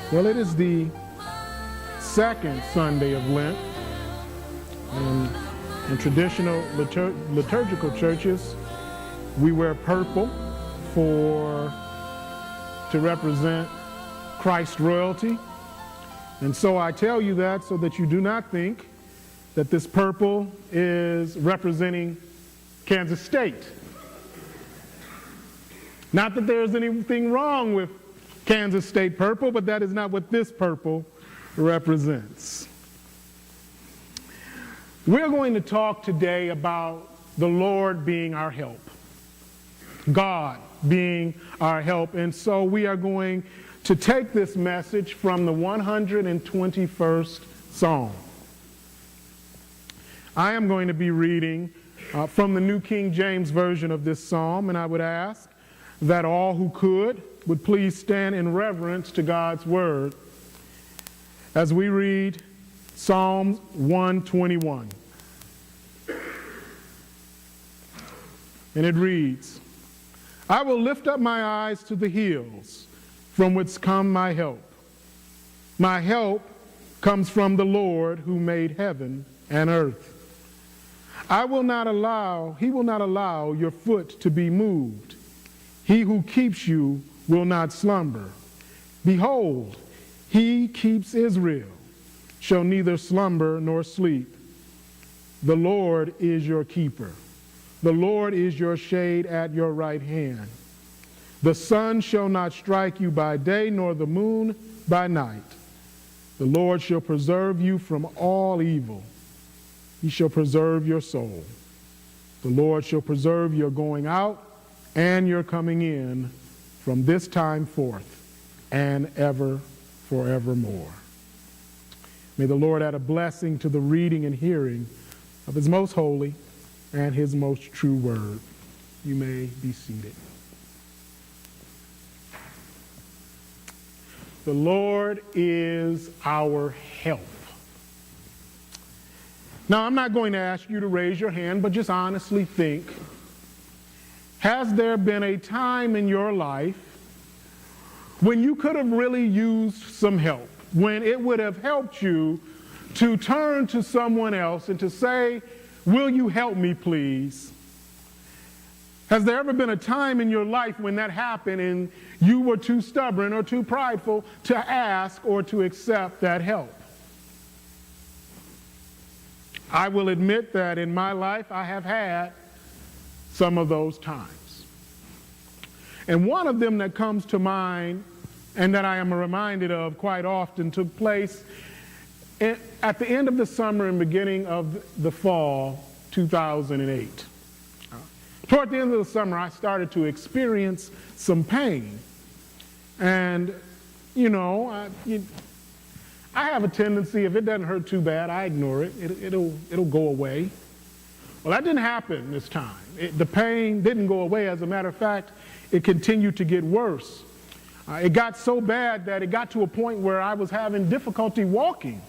Well, it is the second Sunday of Lent. In traditional liturgical churches, we wear purple to represent Christ's royalty. And so I tell you that so that you do not think that this purple is representing Kansas State. Not that there's anything wrong with Kansas State purple, but that is not what this purple represents. We're going to talk today about the Lord being our help, God being our help. And so we are going to take this message from the 121st Psalm. I am going to be reading from the New King James Version of this psalm, and I would ask that all who would please stand in reverence to God's word as we read Psalm 121. And it reads, I will lift up my eyes to the hills, from whence come my help. My help comes from the Lord who made heaven and earth. He will not allow your foot to be moved. He who keeps you will not slumber. Behold, he keeps Israel, shall neither slumber nor sleep. The Lord is your keeper. The Lord is your shade at your right hand. The sun shall not strike you by day, nor the moon by night. The Lord shall preserve you from all evil. He shall preserve your soul. The Lord shall preserve your going out and your coming in from this time forth and ever forevermore. May the Lord add a blessing to the reading and hearing of his most holy and his most true word. You may be seated. The Lord is our help. Now, I'm not going to ask you to raise your hand, but just honestly think, has there been a time in your life when you could have really used some help, when it would have helped you to turn to someone else and to say, will you help me, please? Has there ever been a time in your life when that happened and you were too stubborn or too prideful to ask or to accept that help? I will admit that in my life I have had some of those times. And one of them that comes to mind and that I am reminded of quite often took place at the end of the summer and beginning of the fall 2008. Toward the end of the summer, I started to experience some pain. And, I have a tendency, if it doesn't hurt too bad, I ignore it. It'll go away. Well, that didn't happen this time. The pain didn't go away. As a matter of fact, it continued to get worse. It got so bad that it got to a point where I was having difficulty walking.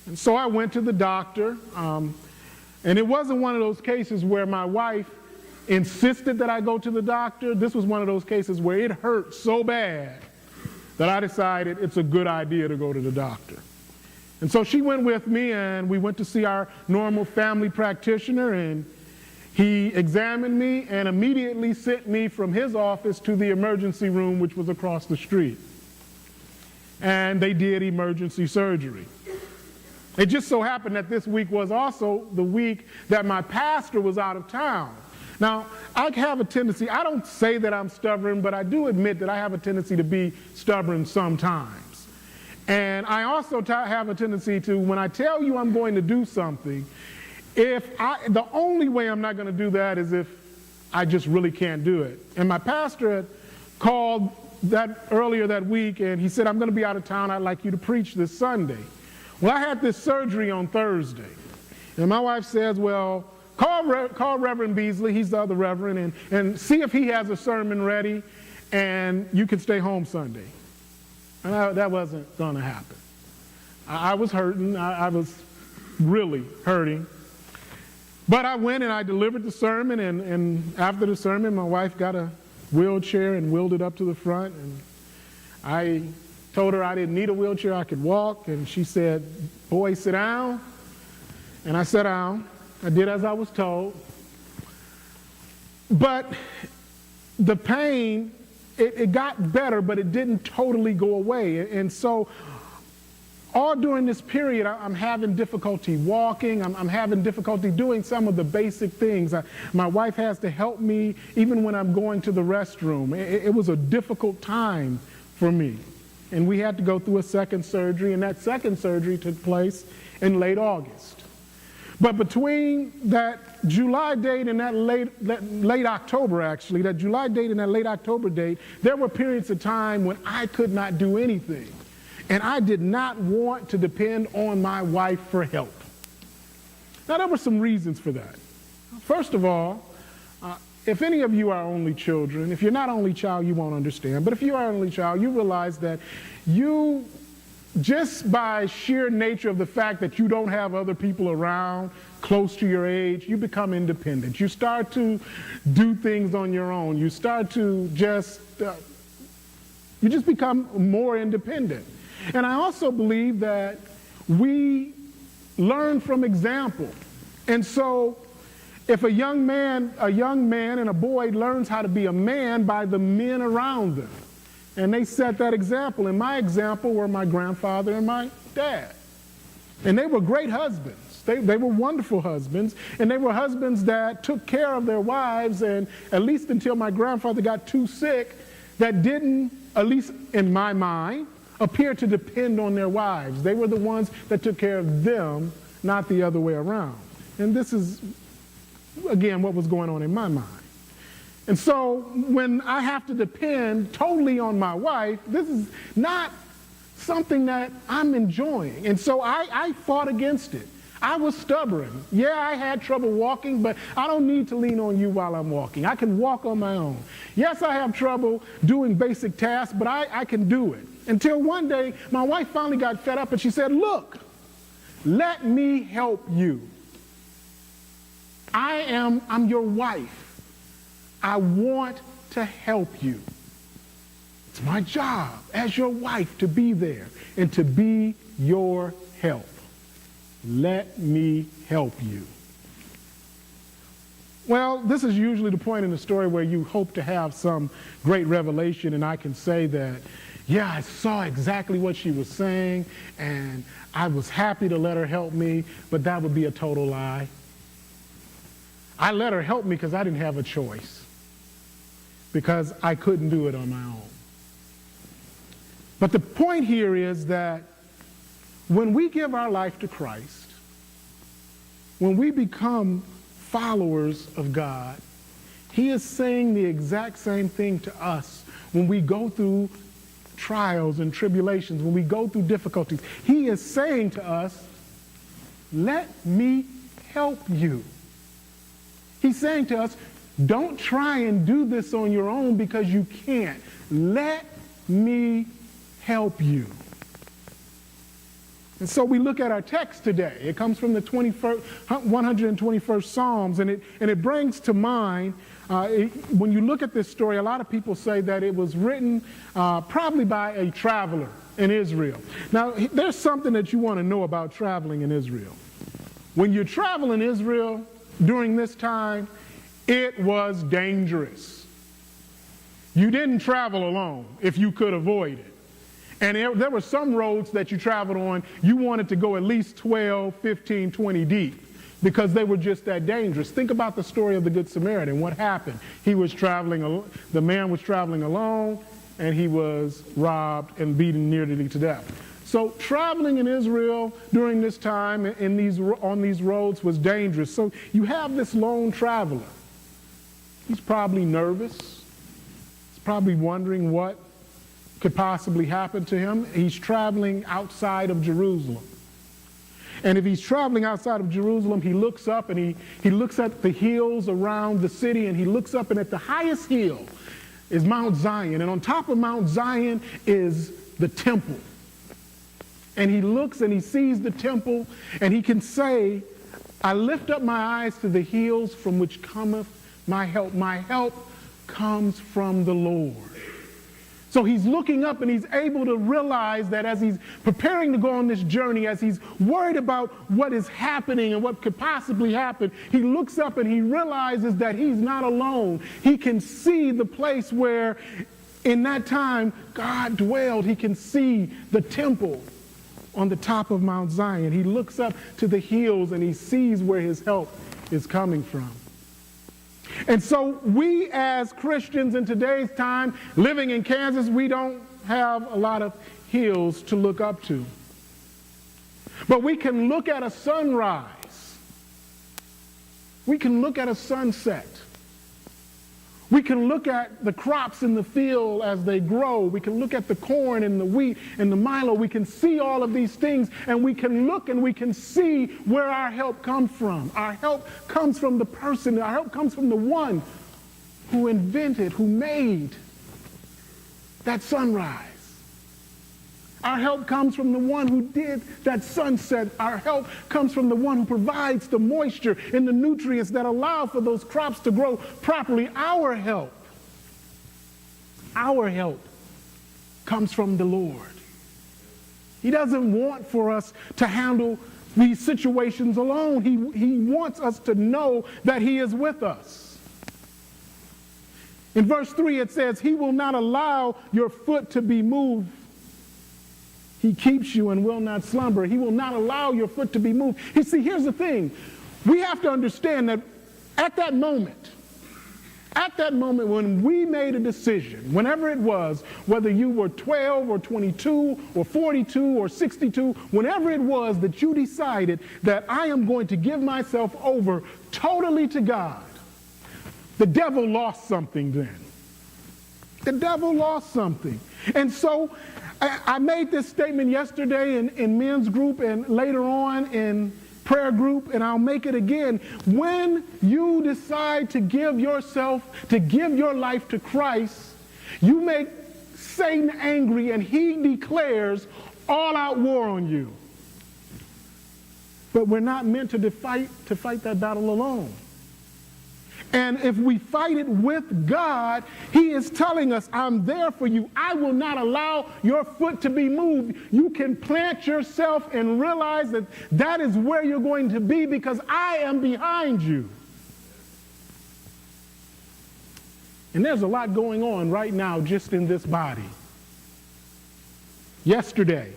And so I went to the doctor, and it wasn't one of those cases where my wife insisted that I go to the doctor. This was one of those cases where it hurt so bad that I decided it's a good idea to go to the doctor. And so she went with me, and we went to see our normal family practitioner, and he examined me and immediately sent me from his office to the emergency room, which was across the street. And they did emergency surgery. It just so happened that this week was also the week that my pastor was out of town. Now, I have a tendency, I don't say that I'm stubborn, but I do admit that I have a tendency to be stubborn sometimes. And I also have a tendency to, when I tell you I'm going to do something, the only way I'm not going to do that is if I just really can't do it. And my pastor had called earlier that week, and he said, I'm going to be out of town. I'd like you to preach this Sunday. Well, I had this surgery on Thursday. And my wife says, well, call Reverend Beasley, he's the other reverend, and see if he has a sermon ready, and you can stay home Sunday. And that wasn't going to happen. I was hurting. I was really hurting. But I went and I delivered the sermon, and after the sermon, my wife got a wheelchair and wheeled it up to the front, and I Told her I didn't need a wheelchair, I could walk, and she said, "Boy, sit down." And I sat down. I did as I was told. But the pain, it got better, but it didn't totally go away. And so all during this period, I'm having difficulty walking. I'm having difficulty doing some of the basic things. My wife has to help me even when I'm going to the restroom. It was a difficult time for me. And we had to go through a second surgery, and that second surgery took place in late August. But between that July date and that late October, actually, that July date and that late October date, there were periods of time when I could not do anything. And I did not want to depend on my wife for help. Now, there were some reasons for that. First of all, if any of you are only children, if you're not only child, you won't understand. But if you are only child, you realize that you, just by sheer nature of the fact that you don't have other people around close to your age, you become independent. You start to do things on your own. You start to you just become more independent. And I also believe that we learn from example. And so if a young man and a boy learns how to be a man by the men around them, and they set that example. And my example were my grandfather and my dad. And they were great husbands. They were wonderful husbands. And they were husbands that took care of their wives, and at least until my grandfather got too sick, that didn't, at least in my mind, appear to depend on their wives. They were the ones that took care of them, not the other way around. And this is, again, what was going on in my mind. And so when I have to depend totally on my wife, this is not something that I'm enjoying. And so I fought against it. I was stubborn. Yeah, I had trouble walking, but I don't need to lean on you while I'm walking. I can walk on my own. Yes, I have trouble doing basic tasks, but I can do it. Until one day, my wife finally got fed up and she said, "Look, let me help you. I'm your wife. I want to help you. It's my job as your wife to be there and to be your help. Let me help you." Well, this is usually the point in the story where you hope to have some great revelation, and I can say that, yeah, I saw exactly what she was saying, and I was happy to let her help me, but that would be a total lie. I let her help me because I didn't have a choice, because I couldn't do it on my own. But the point here is that when we give our life to Christ, when we become followers of God, He is saying the exact same thing to us when we go through trials and tribulations, when we go through difficulties. He is saying to us, "Let me help you." He's saying to us, don't try and do this on your own because you can't. Let me help you. And so we look at our text today. It comes from the 121st Psalms, and it brings to mind, when you look at this story, a lot of people say that it was written probably by a traveler in Israel. Now, there's something that you want to know about traveling in Israel. When you travel in Israel during this time, it was dangerous. You didn't travel alone if you could avoid it. And there were some roads that you traveled on, you wanted to go at least 12, 15, 20 deep because they were just that dangerous. Think about the story of the Good Samaritan. What happened? The man was traveling alone, and he was robbed and beaten nearly to death. So traveling in Israel during this time on these roads was dangerous. So you have this lone traveler. He's probably nervous. He's probably wondering what could possibly happen to him. He's traveling outside of Jerusalem. And if he's traveling outside of Jerusalem, he looks up and he looks at the hills around the city, and he looks up, and at the highest hill is Mount Zion. And on top of Mount Zion is the temple. And he looks and he sees the temple, and he can say, "I lift up my eyes to the hills from which cometh my help. My help comes from the Lord." So he's looking up and he's able to realize that as he's preparing to go on this journey, as he's worried about what is happening and what could possibly happen, he looks up and he realizes that he's not alone. He can see the place where in that time God dwelled. He can see the temple on the top of Mount Zion. He looks up to the hills and he sees where his help is coming from. And so we as Christians in today's time, living in Kansas, we don't have a lot of hills to look up to. But we can look at a sunrise. We can look at a sunset. We can look at the crops in the field as they grow. We can look at the corn and the wheat and the milo. We can see all of these things, and we can look and we can see where our help comes from. Our help comes from the person. Our help comes from the one who invented, who made that sunrise. Our help comes from the one who did that sunset. Our help comes from the one who provides the moisture and the nutrients that allow for those crops to grow properly. Our help comes from the Lord. He doesn't want for us to handle these situations alone. He wants us to know that he is with us. In verse 3 it says, he will not allow your foot to be moved. He keeps you and will not slumber. He will not allow your foot to be moved. You see, here's the thing. We have to understand that at that moment when we made a decision, whenever it was, whether you were 12 or 22 or 42 or 62, whenever it was that you decided that I am going to give myself over totally to God, the devil lost something then. The devil lost something. And so I made this statement yesterday in men's group and later on in prayer group, and I'll make it again. When you decide to give your life to Christ, you make Satan angry and he declares all-out war on you. But we're not meant to fight that battle alone. And if we fight it with God, he is telling us, I'm there for you. I will not allow your foot to be moved. You can plant yourself and realize that that is where you're going to be because I am behind you. And there's a lot going on right now just in this body. Yesterday,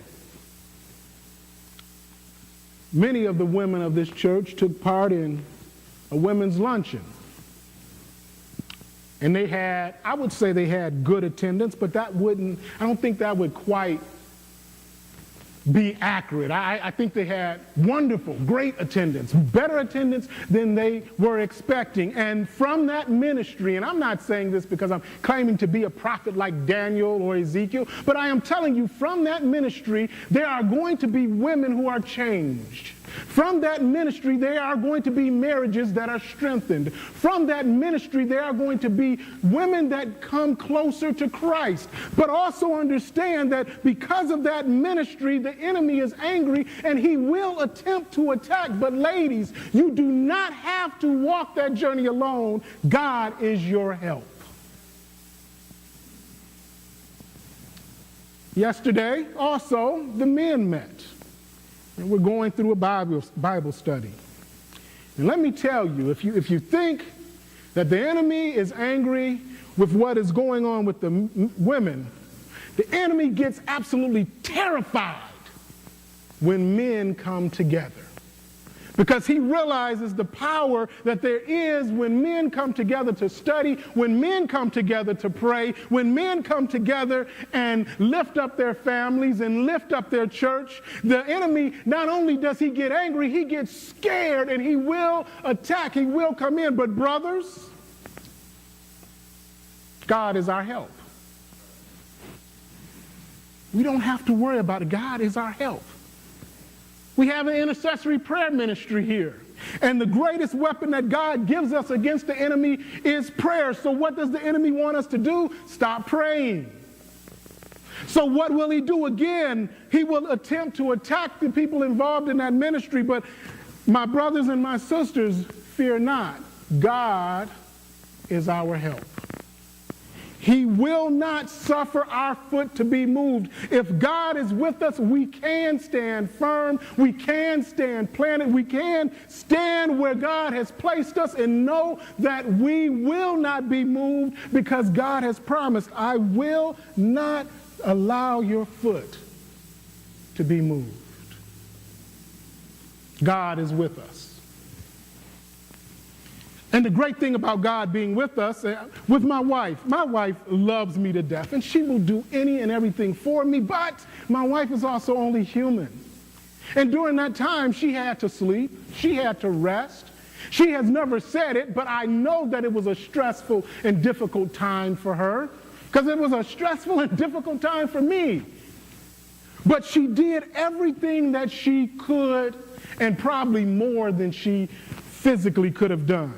many of the women of this church took part in a women's luncheon. And they had, I would say they had good attendance, but I don't think that would quite be accurate. I think they had wonderful, great attendance, better attendance than they were expecting. And from that ministry, and I'm not saying this because I'm claiming to be a prophet like Daniel or Ezekiel, but I am telling you from that ministry, there are going to be women who are changed. From that ministry, there are going to be marriages that are strengthened. From that ministry, there are going to be women that come closer to Christ. But also understand that because of that ministry, the enemy is angry and he will attempt to attack. But ladies, you do not have to walk that journey alone. God is your help. Yesterday, also, the men met. And we're going through a Bible study. And let me tell you, if you think that the enemy is angry with what is going on with the women, the enemy gets absolutely terrified when men come together. Because he realizes the power that there is when men come together to study, when men come together to pray, when men come together and lift up their families and lift up their church. The enemy, not only does he get angry, he gets scared and he will attack, he will come in. But brothers, God is our help. We don't have to worry about it. God is our help. We have an intercessory prayer ministry here. And the greatest weapon that God gives us against the enemy is prayer. So what does the enemy want us to do? Stop praying. So what will he do again? He will attempt to attack the people involved in that ministry. But my brothers and my sisters, fear not. God is our help. He will not suffer our foot to be moved. If God is with us, we can stand firm. We can stand planted. We can stand where God has placed us and know that we will not be moved because God has promised, I will not allow your foot to be moved. God is with us. And the great thing about God being with us, with my wife loves me to death, and she will do any and everything for me, but my wife is also only human. And during that time, she had to sleep, she had to rest. She has never said it, but I know that it was a stressful and difficult time for her, because it was a stressful and difficult time for me. But she did everything that she could, and probably more than she physically could have done.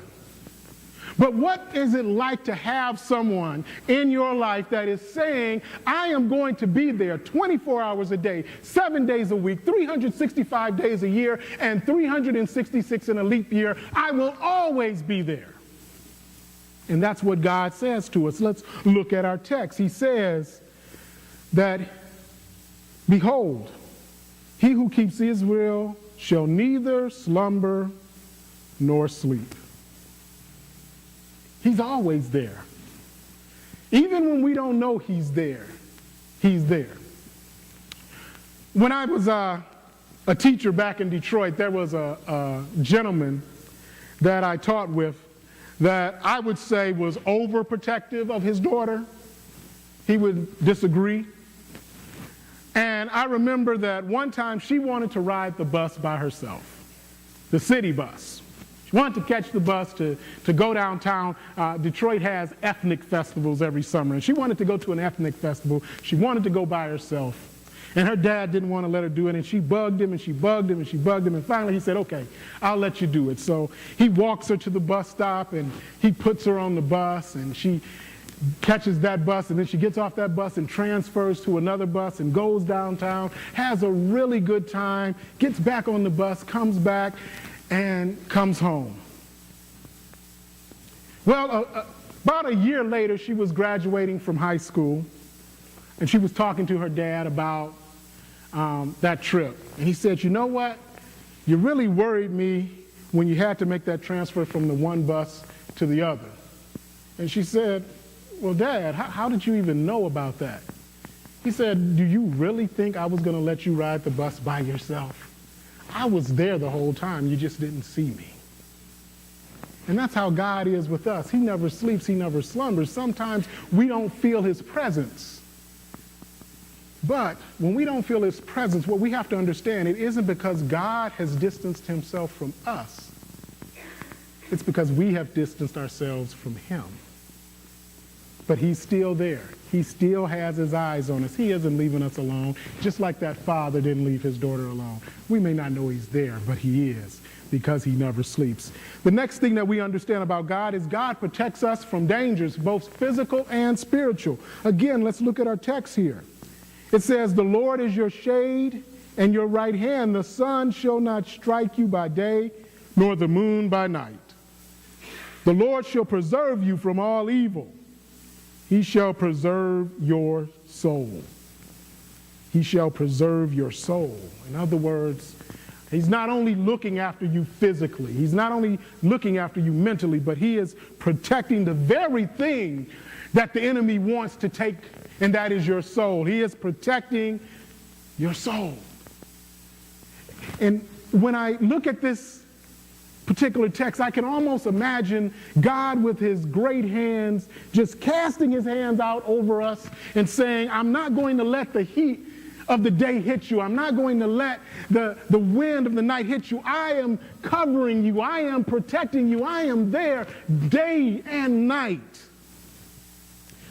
But what is it like to have someone in your life that is saying, I am going to be there 24 hours a day, 7 days a week, 365 days a year, and 366 in a leap year. I will always be there. And that's what God says to us. Let's look at our text. He says that, behold, he who keeps Israel shall neither slumber nor sleep. He's always there. Even when we don't know he's there, he's there. When I was a teacher back in Detroit, there was a gentleman that I taught with that I would say was overprotective of his daughter. He would disagree. And I remember that one time she wanted to ride the bus by herself, the city bus. She wanted to catch the bus to go downtown. Detroit has ethnic festivals every summer, and she wanted to go to an ethnic festival. She wanted to go by herself. And her dad didn't want to let her do it, and she bugged him, and she bugged him, and she bugged him, and finally he said, okay, I'll let you do it. So he walks her to the bus stop, and he puts her on the bus, and she catches that bus, and then she gets off that bus and transfers to another bus and goes downtown, has a really good time, gets back on the bus, comes back, and comes home. Well, about a year later, she was graduating from high school, and she was talking to her dad about that trip. And he said, you know what? You really worried me when you had to make that transfer from the one bus to the other. And she said, well, Dad, how did you even know about that? He said, do you really think I was going to let you ride the bus by yourself? I was there the whole time. You just didn't see me. And that's how God is with us. He never sleeps. He never slumbers. Sometimes we don't feel his presence. But when we don't feel his presence, what we have to understand, it isn't because God has distanced himself from us. It's because we have distanced ourselves from him. But he's still there. He still has his eyes on us. He isn't leaving us alone, just like that father didn't leave his daughter alone. We may not know he's there, but he is, because he never sleeps. The next thing that we understand about God is God protects us from dangers, both physical and spiritual. Again, let's look at our text here. It says, the Lord is your shade and your right hand. The sun shall not strike you by day, nor the moon by night. The Lord shall preserve you from all evil. He shall preserve your soul. He shall preserve your soul. In other words, he's not only looking after you physically, he's not only looking after you mentally, but he is protecting the very thing that the enemy wants to take, and that is your soul. He is protecting your soul. And when I look at this particular text, I can almost imagine God with his great hands just casting his hands out over us and saying, I'm not going to let the heat of the day hit you. I'm not going to let the wind of the night hit you. I am covering you. I am protecting you. I am there day and night.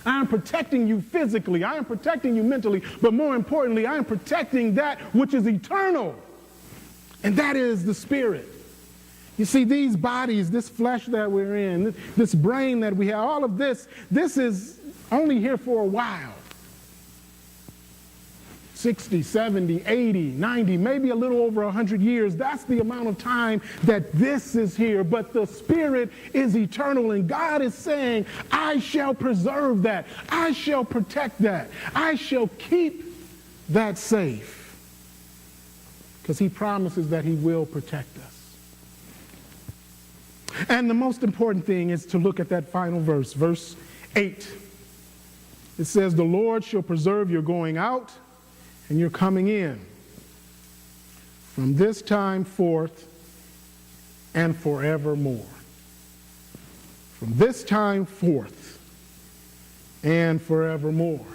I am protecting you physically. I am protecting you mentally. But more importantly, I am protecting that which is eternal. And that is the spirit. You see, these bodies, this flesh that we're in, this brain that we have, all of this is only here for a while. 60, 70, 80, 90, maybe a little over 100 years. That's the amount of time that this is here. But the Spirit is eternal, and God is saying, I shall preserve that. I shall protect that. I shall keep that safe. Because he promises that he will protect us. And the most important thing is to look at that final verse, verse 8. It says, the Lord shall preserve your going out and you're coming in from this time forth and forevermore. From this time forth and forevermore.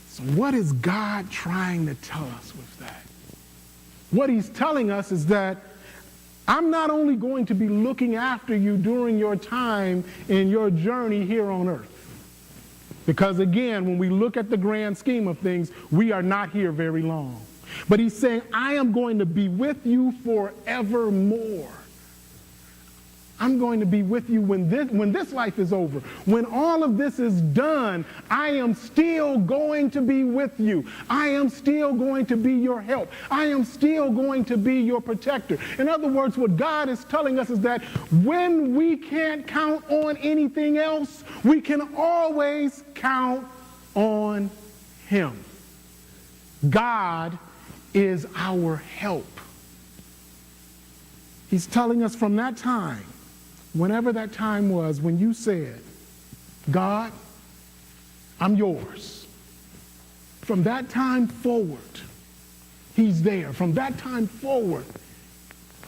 So what is God trying to tell us with that? What he's telling us is that I'm not only going to be looking after you during your time in your journey here on earth. Because again, when we look at the grand scheme of things, we are not here very long. But he's saying, I am going to be with you forevermore. I'm going to be with you when this life is over. When all of this is done, I am still going to be with you. I am still going to be your help. I am still going to be your protector. In other words, what God is telling us is that when we can't count on anything else, we can always count on him. God is our help. He's telling us from that time, whenever that time was when you said, God, I'm yours. From that time forward, he's there. From that time forward,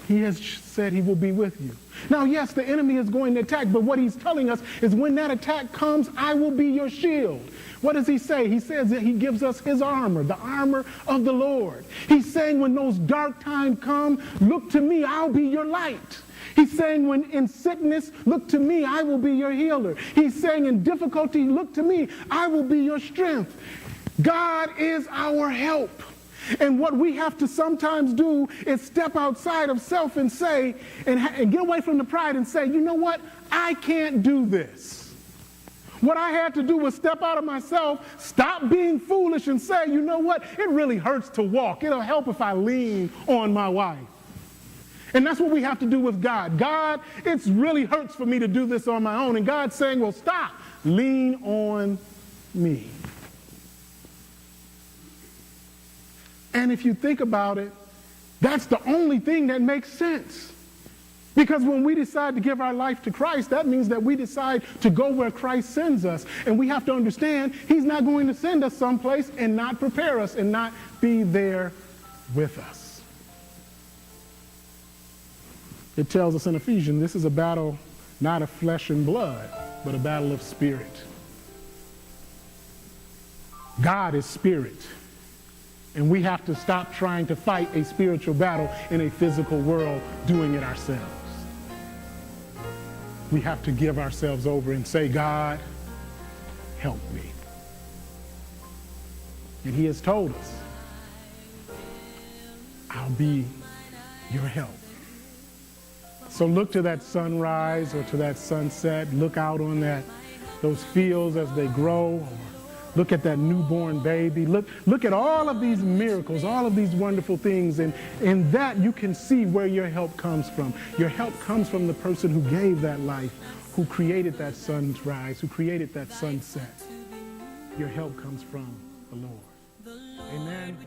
he has said he will be with you. Now, yes, the enemy is going to attack, but what he's telling us is when that attack comes, I will be your shield. What does he say? He says that he gives us his armor, the armor of the Lord. He's saying when those dark times come, look to me, I'll be your light. He's saying when in sickness, look to me, I will be your healer. He's saying in difficulty, look to me, I will be your strength. God is our help. And what we have to sometimes do is step outside of self and say, and get away from the pride and say, you know what? I can't do this. What I had to do was step out of myself, stop being foolish and say, you know what? It really hurts to walk. It'll help if I lean on my wife. And that's what we have to do with God. God, it really hurts for me to do this on my own. And God's saying, well, stop. Lean on me. And if you think about it, that's the only thing that makes sense. Because when we decide to give our life to Christ, that means that we decide to go where Christ sends us. And we have to understand he's not going to send us someplace and not prepare us and not be there with us. It tells us in Ephesians, this is a battle not of flesh and blood, but a battle of spirit. God is spirit. And we have to stop trying to fight a spiritual battle in a physical world, doing it ourselves. We have to give ourselves over and say, God, help me. And he has told us, I'll be your help. So look to that sunrise or to that sunset. Look out on those fields as they grow. Or look at that newborn baby. Look at all of these miracles, all of these wonderful things. And in that you can see where your help comes from. Your help comes from the person who gave that life, who created that sunrise, who created that sunset. Your help comes from the Lord. Amen.